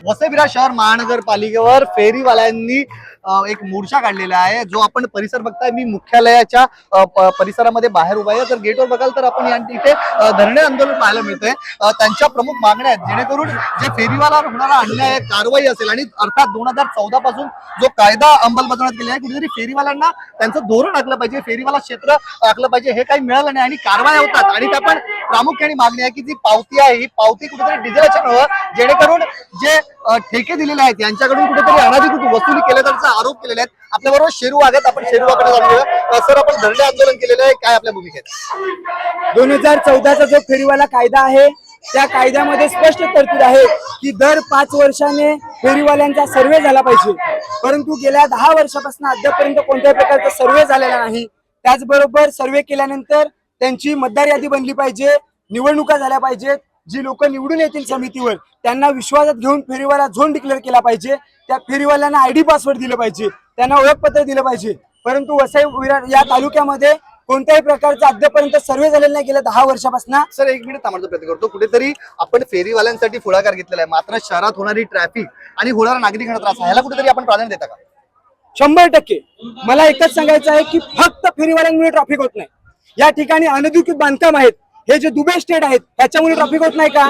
वसई विरार शहर महानगरपालिकेवर फेरीवाल्यांनी एक मोर्चा काढलेला आहे, जो आपण परिसर बघताय. मी मुख्यालयाच्या परिसरामध्ये बाहेर उभा आहे. जर गेटवर बघाल तर आपण इथे धरणे आंदोलन पाहायला मिळतंय. त्यांच्या प्रमुख मागण्या आहेत, जेणेकरून जे फेरीवाल्यावर होणारा अन्याय कारवाई असेल आणि अर्थात 2014 पासून जो कायदा अंमलबजावण्यात केला आहे, कुठेतरी फेरीवाल्यांना त्यांचं धोरण आखलं पाहिजे, फेरीवाला क्षेत्र आखलं पाहिजे. हे काही मिळालं नाही आणि कारवाया होतात. आणि त्या पण प्रामुख्याने मागणी आहे की जी पावती आहे, ही पावती कुठेतरी डिझेलच्या नव्हे, जेणेकरून जे ठेके दिलेले आहेत यांच्याकडून कुठेतरी अनाधिकृत वसुली केल्याचा आरोप केलेले आहेत. आपल्या बरोबर शेरू आहेत, आपण शेरूकडे जाऊया. सर, आपण धरणे आंदोलन केलेलं आहे, काय आपल्या भूमिकेत? 2014चा जो फेरीवाला कायदा आहे त्या कायद्यामध्ये स्पष्ट तरतूद आहे की दर 5 वर्षाने फेरीवाल्यांचा सर्वे झाला पाहिजे, परंतु गेल्या 10 वर्षापासून अद्यापर्यंत कोणत्याही प्रकारचा सर्वे झालेला नाही. त्याचबरोबर सर्वे केल्यानंतर त्यांची मतदार यादी बनली पाहिजे, निवडणुका झाल्या पाहिजेत, जी लोक निवडून येतील समितीवर त्यांना विश्वासात घेऊन फेरीवाला झोन डिक्लेअर केला पाहिजे, त्या फेरीवाल्यांना आयडी पासवर्ड दिलं पाहिजे, त्यांना ओळखपत्र दिलं पाहिजे. परंतु वसई विरार या तालुक्यामध्ये कोणत्याही प्रकारचा अद्यापर्यंत सर्वे झालेला नाही गेल्या 10 वर्षापासून. सर, एक मिनिट थांबण्याचा प्रयत्न करतो. कुठेतरी आपण फेरीवाल्यांसाठी पुढाकार घेतलेला आहे, मात्र शहरात होणारी ट्रॅफिक आणि होणारा नागरिकांना त्रास ह्याला कुठेतरी आपण प्राधान्य देता का? 100%. मला एकच सांगायचं आहे की फक्त फेरीवाल्यांमुळे ट्रॅफिक होत नाही. या ठिकाणी अनधिकृत बांधकाम आहेत, हे जे दुबई स्टेट आहेत ह्याच्यामुळे ट्रॅफिक होत नाही का?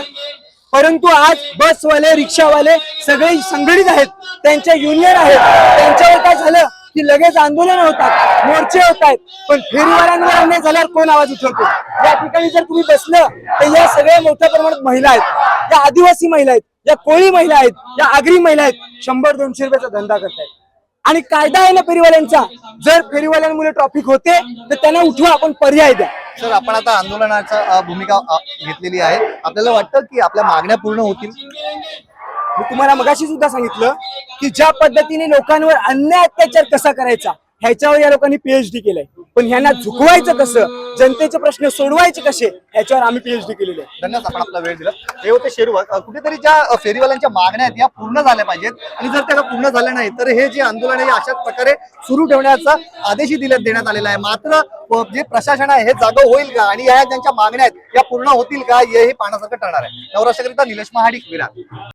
परंतु आज बसवाले, रिक्षावाले सगळे संघटित आहेत, त्यांच्या युनियन आहेत. त्यांच्यावर काय झालं की लगेच आंदोलन होतात, मोर्चे होत आहेत, पण फेरीवाल्यांवर अन्याय झाल्यावर कोण आवाज उठवतो? या ठिकाणी जर तुम्ही बसलं तर या सगळ्या मोठ्या प्रमाणात महिला आहेत, या आदिवासी महिला आहेत, या कोळी महिला आहेत, या आगरी महिला आहेत, 100-200 रुपयाचा धंदा करतायत. आणि कायदा आहे ना फेरीवाल्यांचा, जर फेरीवाल्यांमुळे ट्रॅफिक होते तर त्यांना उठवा, आपण पर्याय द्या. सर, आपण आता आंदोलनाचा भूमिका घेतलेली आहे. आपल्याला वाटतं की आपल्या मागण्या पूर्ण होतील? मी तुम्हाला मगाशी सुद्धा सांगितलं की ज्या पद्धतीने लोकांवर अन्याय अत्याचार कसा करायचा ह्याच्यावर या लोकांनी पीएचडी केलंय, पण ह्यांना झुकवायचं कसं, जनतेचे प्रश्न सोडवायचे कसे, ह्याच्यावर आम्ही पीएचडी केलेले आहे. धन्यवाद, आपण आपला वेळ दिला. हे होते शेरू. कुठेतरी ज्या फेरीवाल्यांच्या मागण्या आहेत या पूर्ण झाल्या पाहिजेत, आणि जर त्या पूर्ण झाल्या नाही तर हे जे आंदोलन आहे अशाच प्रकारे सुरू ठेवण्याचा आदेशही देण्यात आलेला आहे. मात्र जे प्रशासन आहे हे जागं होईल का आणि ह्या ज्यांच्या मागण्या आहेत या पूर्ण होतील का, हेही पाहण्यासारखं ठरणार आहे. नवराष्ट्रकरिता निलेश महाडिक, विरार.